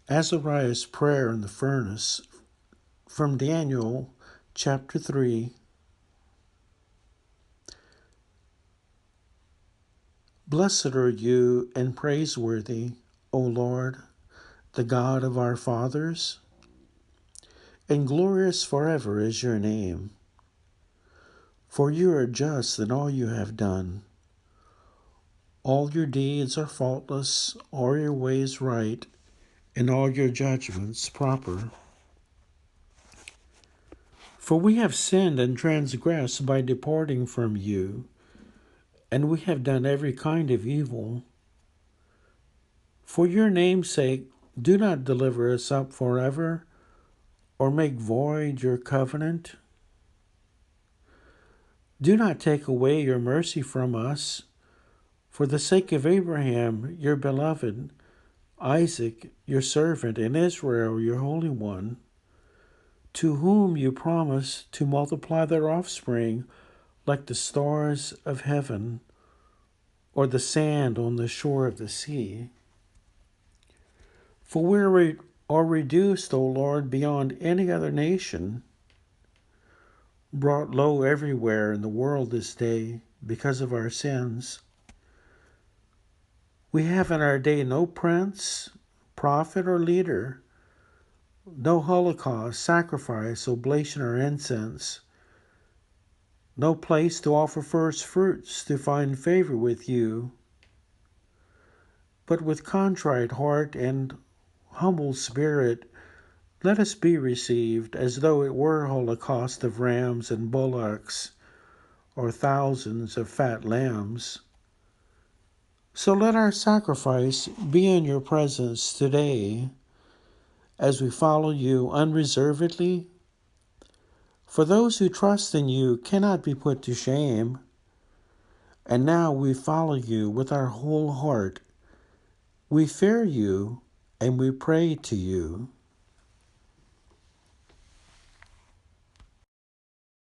Azariah's prayer in the furnace from Daniel chapter 3. Blessed are you and praiseworthy, O Lord, the God of our fathers, and glorious forever is your name. For you are just in all you have done. All your deeds are faultless, all your ways right, and all your judgments proper. For we have sinned and transgressed by departing from you, and we have done every kind of evil. For your name's sake, do not deliver us up forever, or make void your covenant. Do not take away your mercy from us, for the sake of Abraham, your beloved, Isaac, your servant, and Israel, your Holy One, to whom you promise to multiply their offspring like the stars of heaven or the sand on the shore of the sea. For we are reduced, O Lord, beyond any other nation, brought low everywhere in the world this day because of our sins. We have in our day no prince, prophet, or leader, no holocaust, sacrifice, oblation, or incense, no place to offer first fruits to find favor with you. But with contrite heart and humble spirit, let us be received as though it were a holocaust of rams and bullocks, or thousands of fat lambs. So let our sacrifice be in your presence today, as we follow you unreservedly. For those who trust in you cannot be put to shame. And now we follow you with our whole heart. We fear you and we pray to you.